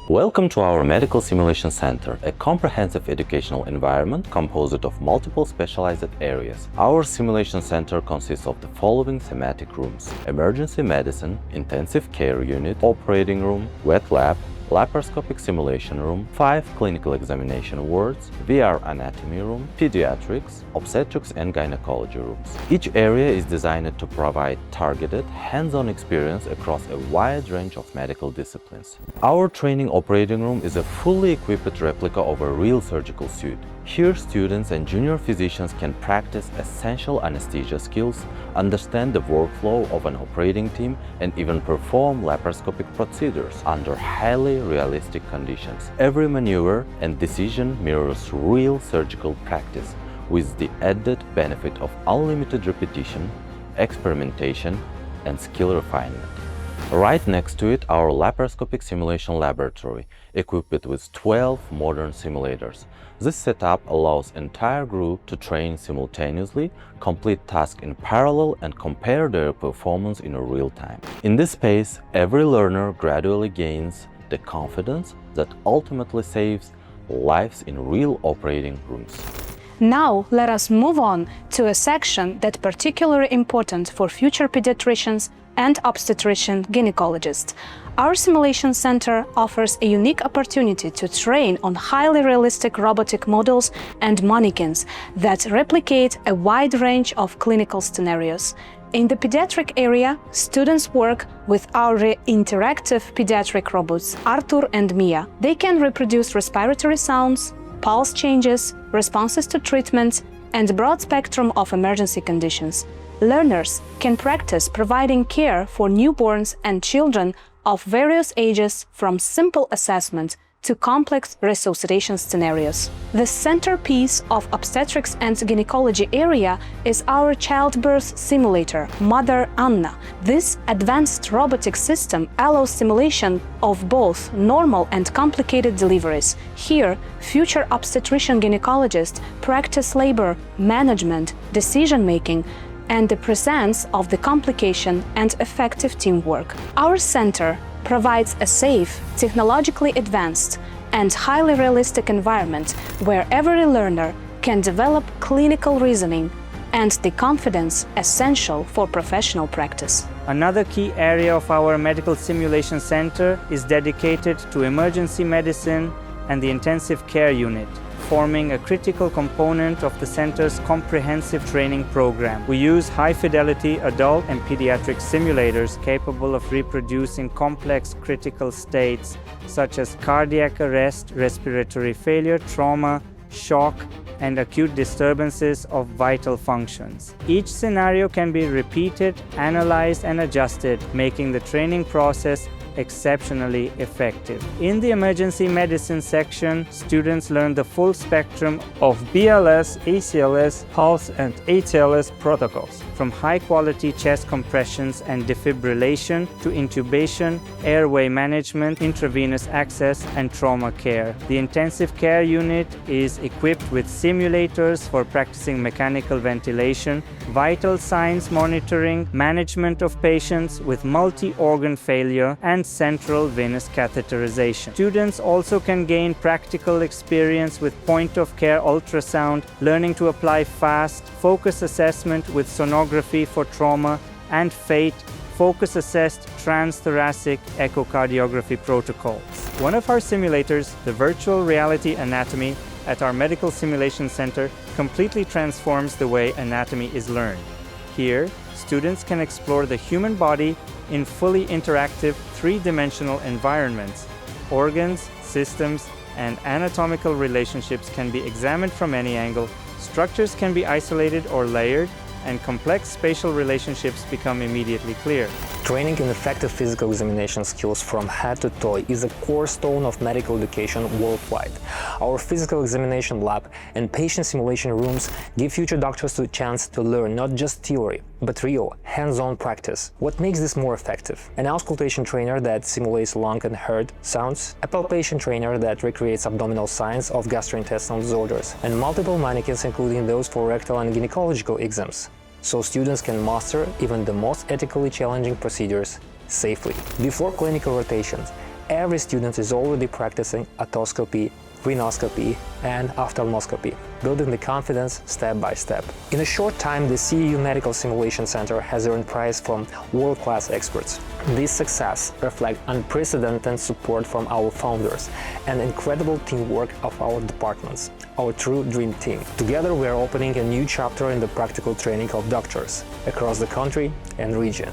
Welcome to our Medical Simulation Center, a comprehensive educational environment composed of multiple specialized areas. Our simulation center consists of the following thematic rooms: emergency medicine, intensive care unit, operating room, wet lab, laparoscopic simulation room, 5 clinical examination wards, VR anatomy room, pediatrics, obstetrics and gynecology rooms. Each area is designed to provide targeted, hands-on experience across a wide range of medical disciplines. Our training operating room is a fully equipped replica of a real surgical suite. Here, students and junior physicians can practice essential anesthesia skills, understand the workflow of an operating team, and even perform laparoscopic procedures under highly realistic conditions. Every maneuver and decision mirrors real surgical practice, with the added benefit of unlimited repetition, experimentation, and skill refinement. Right next to it, our laparoscopic simulation laboratory, equipped with 12 modern simulators. This setup allows entire group to train simultaneously, complete tasks in parallel, and compare their performance in real time. In this space, every learner gradually gains the confidence that ultimately saves lives in real operating rooms. Now, let us move on to a section that's particularly important for future pediatricians and obstetrician gynecologists. Our simulation center offers a unique opportunity to train on highly realistic robotic models and mannequins that replicate a wide range of clinical scenarios. In the pediatric area, students work with our interactive pediatric robots, Arthur and Mia. They can reproduce respiratory sounds, pulse changes, responses to treatments, and a broad spectrum of emergency conditions. Learners can practice providing care for newborns and children of various ages, from simple assessment to complex resuscitation scenarios. The centerpiece of obstetrics and gynecology area is our childbirth simulator, Mother Anna. This advanced robotic system allows simulation of both normal and complicated deliveries. Here, future obstetrician gynecologists practice labor management, decision-making, and the presence of the complication and effective teamwork. Our center provides a safe, technologically advanced, and highly realistic environment where every learner can develop clinical reasoning and the confidence essential for professional practice. Another key area of our medical simulation center is dedicated to emergency medicine and the intensive care unit, forming a critical component of the center's comprehensive training program. We use high-fidelity adult and pediatric simulators capable of reproducing complex critical states such as cardiac arrest, respiratory failure, trauma, shock, and acute disturbances of vital functions. Each scenario can be repeated, analyzed, and adjusted, making the training process exceptionally effective. In the emergency medicine section, students learn the full spectrum of BLS, ACLS, pulse, and ATLS protocols, from high-quality chest compressions and defibrillation to intubation, airway management, intravenous access, and trauma care. The intensive care unit is equipped with simulators for practicing mechanical ventilation, vital signs monitoring, management of patients with multi-organ failure, and central venous catheterization. Students also can gain practical experience with point-of-care ultrasound, learning to apply fast focus assessment with sonography for trauma, and FATE, focus-assessed transthoracic echocardiography protocols. One of our simulators, the virtual reality anatomy at our medical simulation center, completely transforms the way anatomy is learned. Here, students can explore the human body in fully interactive three-dimensional environments. Organs, systems, and anatomical relationships can be examined from any angle, structures can be isolated or layered, and complex spatial relationships become immediately clear. Training in effective physical examination skills from head to toe is a cornerstone of medical education worldwide. Our physical examination lab and patient simulation rooms give future doctors the chance to learn not just theory, but real, hands-on practice. What makes this more effective? An auscultation trainer that simulates lung and heart sounds, a palpation trainer that recreates abdominal signs of gastrointestinal disorders, and multiple mannequins, including those for rectal and gynecological exams, so students can master even the most ethically challenging procedures safely. Before clinical rotations, every student is already practicing otoscopy, rhinoscopy, and ophthalmoscopy, building the confidence step by step. In a short time, the CAU Medical Simulation Center has earned praise from world-class experts. This success reflects unprecedented support from our founders and incredible teamwork of our departments, our true dream team. Together, we are opening a new chapter in the practical training of doctors across the country and region.